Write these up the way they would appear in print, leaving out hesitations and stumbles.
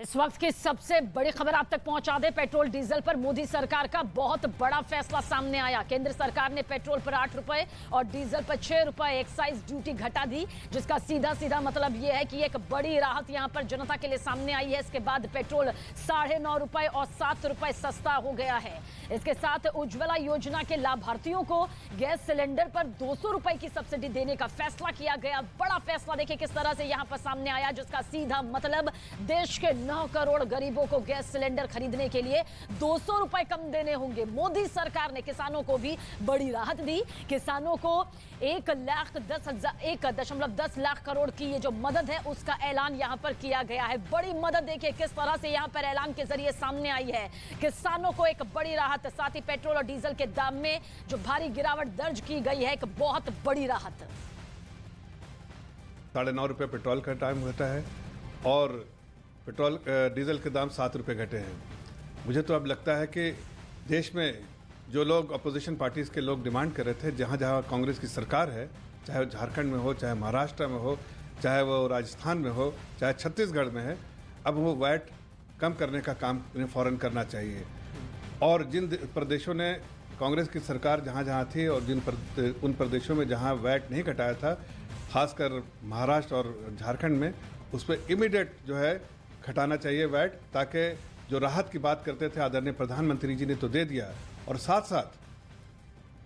इस वक्त की सबसे बड़ी खबर आप तक पहुंचा दे। पेट्रोल डीजल पर मोदी सरकार का बहुत बड़ा फैसला सामने आया। केंद्र सरकार ने पेट्रोल पर 8 रुपए और डीजल पर 6 रुपए एक्साइज ड्यूटी घटा दी, जिसका सीधा मतलब यह है कि एक बड़ी राहत यहां पर जनता के लिए सामने आई है। इसके बाद पेट्रोल 9.5 रुपए और 7 रुपए सस्ता हो गया है। इसके साथ उज्ज्वला योजना के लाभार्थियों को गैस सिलेंडर पर 200 रुपए की सब्सिडी देने का फैसला किया गया। बड़ा फैसला देखिए किस तरह से यहां पर सामने आया, जिसका सीधा मतलब देश के 9 करोड़ गरीबों को गैस सिलेंडर खरीदने के लिए 200 रुपए कम देने होंगे। मोदी सरकार ने किसानों को भी बड़ी राहत दी। किसानों को 1,10 लाख करोड़ की ये जो मदद है उसका ऐलान यहां पर किया गया है। बड़ी मदद देखिए किस तरह से यहां पर ऐलान के जरिए सामने आई है। किसानों को एक बड़ी राहत, साथ ही पेट्रोल और डीजल के दाम में जो भारी गिरावट दर्ज की गई है, एक बहुत बड़ी राहत। 9.5 रुपये पेट्रोल का टाइम होता है और पेट्रोल डीजल के दाम 7 रुपये घटे हैं। मुझे तो अब लगता है कि देश में जो लोग अपोजिशन पार्टीज के लोग डिमांड कर रहे थे, जहाँ जहाँ कांग्रेस की सरकार है, चाहे झारखंड में हो, चाहे महाराष्ट्र में हो, चाहे वो राजस्थान में हो, चाहे छत्तीसगढ़ में है, अब वो वैट कम करने का काम उन्हें फ़ौरन करना चाहिए। और जिन प्रदेशों ने कांग्रेस की सरकार जहाँ जहाँ थी और उन प्रदेशों में जहाँ वैट नहीं घटाया था, खासकर महाराष्ट्र और झारखंड में, उस पर इमीडिएट जो है घटाना चाहिए वैट, ताकि जो राहत की बात करते थे आदरणीय प्रधानमंत्री जी ने तो दे दिया, और साथ साथ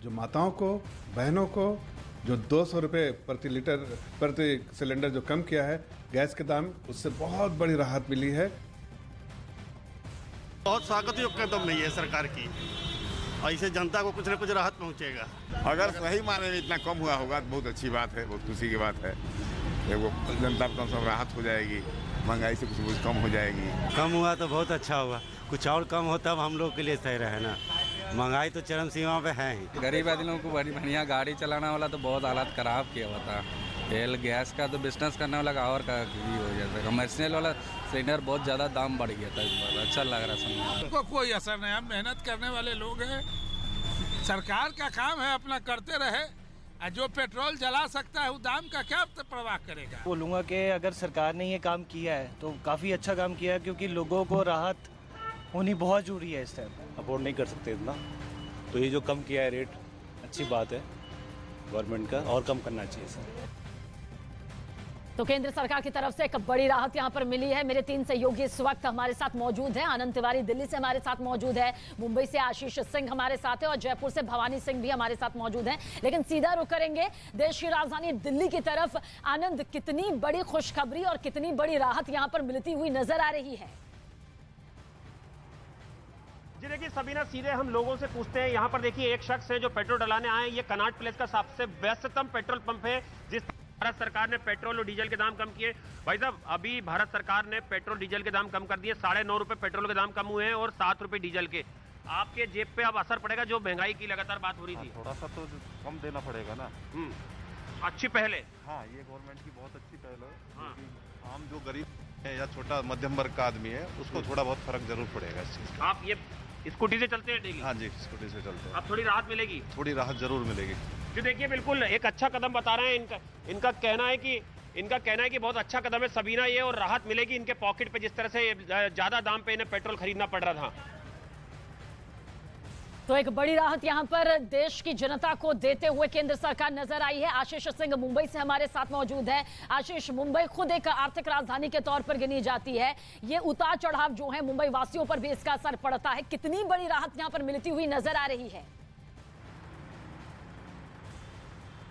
जो माताओं को, बहनों को जो 200 रुपये प्रति सिलेंडर जो कम किया है गैस के दाम, उससे बहुत बड़ी राहत मिली है। बहुत स्वागत योग्य कदम नहीं है सरकार की, और इससे जनता को कुछ न कुछ राहत पहुंचेगा। अगर सही माने में इतना कम हुआ होगा तो बहुत अच्छी बात है, बहुत खुशी की बात है। वो जनता को कम से कम राहत हो जाएगी, महंगाई से कुछ कम हो जाएगी। कम हुआ तो बहुत अच्छा हुआ, कुछ और कम हो तब हम लोग के लिए सही रहे ना। महंगाई तो चरम सीमा पे है ही। गरीब आदमियों को बड़ी बढ़िया गाड़ी चलाने वाला तो बहुत हालात खराब किया हुआ था। तेल गैस का तो बिजनेस करने वाला और का भी हो जाता है। कमर्शियल वाला सिलेंडर बहुत ज़्यादा दाम बढ़ गया था इस बार। अच्छा लग रहा है उनको कोई असर नहीं। हम मेहनत करने वाले लोग हैं, सरकार का काम है अपना करते रहे। जो पेट्रोल जला सकता है वो दाम का क्या परवाह करेगा। बोलूँगा कि अगर सरकार ने ये काम किया है तो काफ़ी अच्छा काम किया है, क्योंकि लोगों को राहत होनी बहुत ज़रूरी है। इस टाइम अफोर्ड नहीं कर सकते इतना, तो ये जो कम किया है रेट, अच्छी बात है गवर्नमेंट का, और कम करना चाहिए सर। तो केंद्र सरकार की तरफ से एक बड़ी राहत यहां पर मिली है। मेरे 3 सहयोगी इस वक्त हमारे साथ मौजूद हैं। आनंद तिवारी दिल्ली से हमारे साथ मौजूद है, मुंबई से आशीष सिंह हमारे साथ है और जयपुर से भवानी सिंह भी हमारे साथ मौजूद हैं। लेकिन सीधा रुख करेंगे देश की राजधानी दिल्ली की तरफ। आनंद, कितनी बड़ी खुशखबरी और कितनी बड़ी राहत यहां पर मिलती हुई नजर आ रही है? जी देखिए सबीना, सीधे हम लोगों से पूछते हैं। यहाँ पर देखिए एक शख्स है जो पेट्रोल डलाने आए। ये कनॉट प्लेस का सबसे व्यस्ततम पेट्रोल पंप है, जिस भारत सरकार ने पेट्रोल और डीजल के दाम कम किए। भाई साहब, अभी भारत सरकार ने पेट्रोल डीजल के दाम कम कर दिए। 9.5 रुपए पेट्रोल के दाम कम हुए हैं और 7 रुपए डीजल के। आपके जेब पे अब असर पड़ेगा? जो महंगाई की लगातार बात हो रही थी, थोड़ा सा तो कम देना पड़ेगा ना। अच्छी पहले। हाँ, ये गवर्नमेंट की बहुत अच्छी पहल है। हाँ। आम जो गरीब है या छोटा मध्यम वर्ग का आदमी है, उसको थोड़ा बहुत फर्क जरूर पड़ेगा इस चीज का। आप ये स्कूटी से चलते हैं डेली? हाँ जी, स्कूटी से चलते हैं। अब थोड़ी राहत मिलेगी? थोड़ी राहत जरूर मिलेगी। जो देखिए बिल्कुल एक अच्छा कदम बता रहे हैं। इनका कहना है कि बहुत अच्छा कदम है सबीना ये, और राहत मिलेगी इनके पॉकेट पे, जिस तरह से ज्यादा दाम पे इन्हें पेट्रोल खरीदना पड़ रहा था। तो एक बड़ी राहत यहां पर देश की जनता को देते हुए केंद्र सरकार नजर आई है। आशीष सिंह मुंबई से हमारे साथ मौजूद है। आशीष, मुंबई खुद एक आर्थिक राजधानी के तौर पर गिनी जाती है। ये उतार चढ़ाव जो है मुंबई वासियों पर भी इसका असर पड़ता है। कितनी बड़ी राहत यहां पर मिलती हुई नजर आ रही है?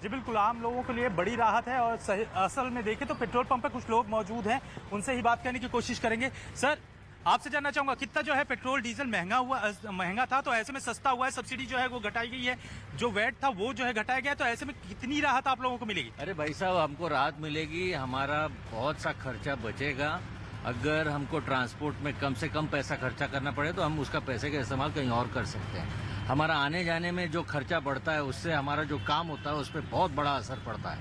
जी बिल्कुल, आम लोगों के लिए बड़ी राहत है। और असल में देखें तो पेट्रोल पंप पे कुछ लोग मौजूद हैं, उनसे ही बात करने की कोशिश करेंगे। सर, आपसे जानना चाहूंगा, कितना जो है पेट्रोल डीजल महंगा था, तो ऐसे में सस्ता हुआ है, सब्सिडी जो है वो घटाई गई है, जो वैट था वो जो है घटाया गया, तो ऐसे में कितनी राहत आप लोगों को मिलेगी? अरे भाई साहब, हमको राहत मिलेगी, हमारा बहुत सा खर्चा बचेगा। अगर हमको ट्रांसपोर्ट में कम से कम पैसा खर्चा करना पड़े तो हम उसका पैसे का इस्तेमाल कहीं और कर सकते हैं। हमारा आने जाने में जो खर्चा बढ़ता है उससे हमारा जो काम होता है उस पर बहुत बड़ा असर पड़ता है।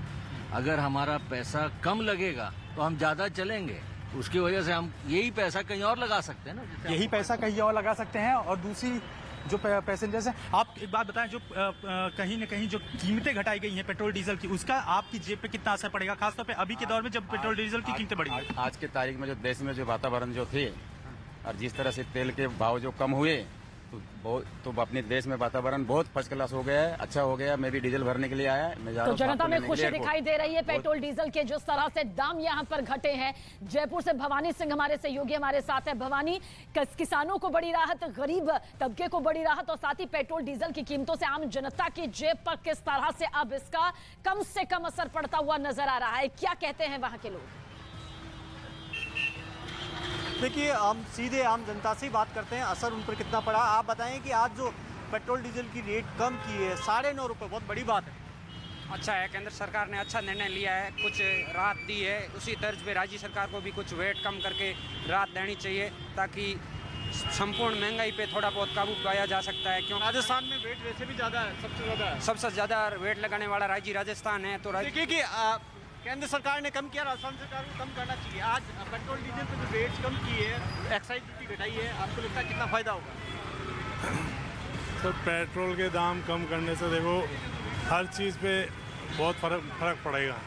अगर हमारा पैसा कम लगेगा तो हम ज़्यादा चलेंगे, उसकी वजह से हम यही पैसा कहीं और लगा सकते हैं ना। यही पैसा कहीं और लगा सकते हैं। और दूसरी जो पैसेंजर्स हैं। आप एक बात बताएं, जो कहीं ना कहीं जो कीमतें घटाई गई हैं पेट्रोल डीजल की, उसका आपकी जेब पे कितना असर पड़ेगा, खासतौर पे अभी के दौर में जब पेट्रोल डीजल की कीमतें बढ़ी? आज के तारीख में जो देश में जो वातावरण जो थे और जिस तरह से तेल के भाव जो कम हुए तो अपने देश में वातावरण बहुत फर्स्ट क्लास हो गया है, अच्छा हो गया। मैं भी डीजल भरने के लिए आया, मैं जा रहा हूं। तो जनता में खुशी दिखाई दे रही है पेट्रोल डीजल के जिस तरह से दाम यहां पर घटे हैं। जयपुर से भवानी सिंह हमारे सहयोगी हमारे साथ है। भवानी, किसानों को बड़ी राहत, गरीब तबके को बड़ी राहत और साथ ही पेट्रोल डीजल की कीमतों से आम जनता की जेब पर किस तरह से अब इसका कम से कम असर पड़ता हुआ नजर आ रहा है, क्या कहते हैं वहां के लोग? देखिए, हम सीधे आम जनता से ही बात करते हैं, असर उन पर कितना पड़ा। आप बताएं कि आज जो पेट्रोल डीजल की रेट कम की है 9.5 रुपये, बहुत बड़ी बात है। अच्छा है, केंद्र सरकार ने अच्छा निर्णय लिया है, कुछ राहत दी है। उसी तर्ज पे राज्य सरकार को भी कुछ वेट कम करके राहत देनी चाहिए ताकि संपूर्ण महंगाई पे थोड़ा बहुत काबू पाया जा सकता है। क्यों राजस्थान में वेट वैसे भी ज़्यादा है, सबसे ज़्यादा वेट लगाने वाला राज्य राजस्थान है। तो देखिए कि केंद्र सरकार ने कम किया, राजस्थान सरकार को कम करना चाहिए। आज पेट्रोल डीजल पे जो रेट कम की है, एक्साइज ड्यूटी घटाई है, आपको लगता है कितना फायदा होगा? सर, पेट्रोल के दाम कम करने से देखो हर चीज़ पे बहुत फर्क पड़ेगा।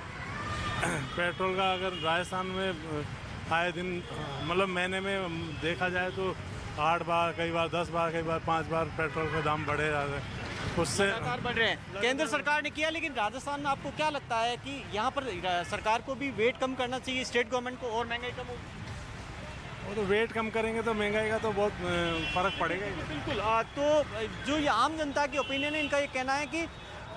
पेट्रोल का अगर राजस्थान में आए दिन मतलब महीने में देखा जाए तो 8 बार, कई बार 10 बार, कई बार 5 बार पेट्रोल के दाम बढ़े जा रहे हैं, उससे लगातार बढ़ रहे हैं। केंद्र सरकार ने किया, लेकिन राजस्थान में आपको क्या लगता है कि यहाँ पर सरकार को भी वेट कम करना चाहिए, स्टेट गवर्नमेंट को, और महंगाई कम होगी? वो तो वेट कम करेंगे तो महंगाई का तो बहुत फर्क पड़ेगा ही। बिल्कुल। तो जो ये आम जनता की ओपिनियन है, इनका ये कहना है कि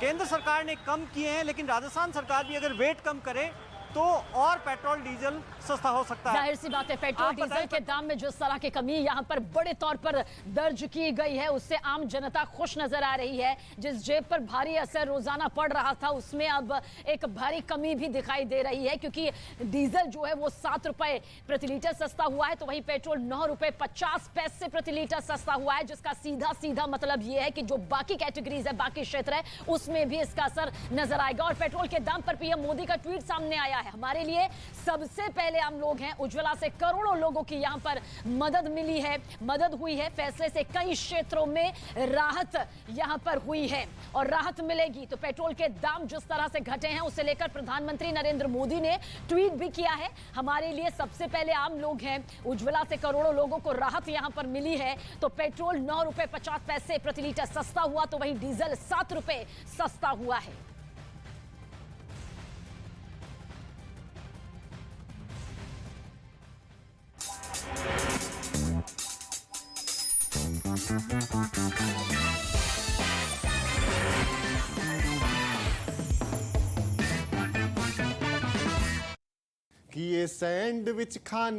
केंद्र सरकार ने कम किए हैं, लेकिन राजस्थान सरकार भी अगर वेट कम करे तो और पेट्रोल डीजल सस्ता हो सकता है। जाहिर सी बात है, पेट्रोल डीजल के दाम में जिस तरह की कमी यहाँ पर बड़े तौर पर दर्ज की गई है, उससे आम जनता खुश नजर आ रही है। जिस जेब पर भारी असर रोजाना पड़ रहा था, उसमें अब एक भारी कमी भी दिखाई दे रही है, क्योंकि डीजल जो है वो 7 रुपए प्रति लीटर सस्ता हुआ है, तो वहीं पेट्रोल 9 रुपए 50 पैसे प्रति लीटर सस्ता हुआ है, जिसका सीधा सीधा मतलब ये है कि जो बाकी कैटेगरीज है, बाकी क्षेत्र है, उसमें भी इसका असर नजर आएगा। और पेट्रोल के दाम पर पीएम मोदी का ट्वीट सामने आया है, हमारे लिए सबसे पहले हम लोग हैं। उज्ज्वला से करोड़ों लोगों की यहां पर मदद मिली है, मदद हुई है। फैसले से कई क्षेत्रों में राहत यहां पर हुई है और राहत मिलेगी। तो पेट्रोल के दाम जिस तरह से घटे हैं, उसे लेकर प्रधानमंत्री नरेंद्र मोदी ने ट्वीट भी किया है, हमारे लिए सबसे पहले आम लोग हैं। उज्ज्वला से करोड़ों लोगों को राहत यहां पर मिली है। तो पेट्रोल 9 रुपए 50 पैसे प्रति लीटर सस्ता हुआ, तो वहीं डीजल 7 रुपए सस्ता हुआ है। कि ये सैंडविच खाने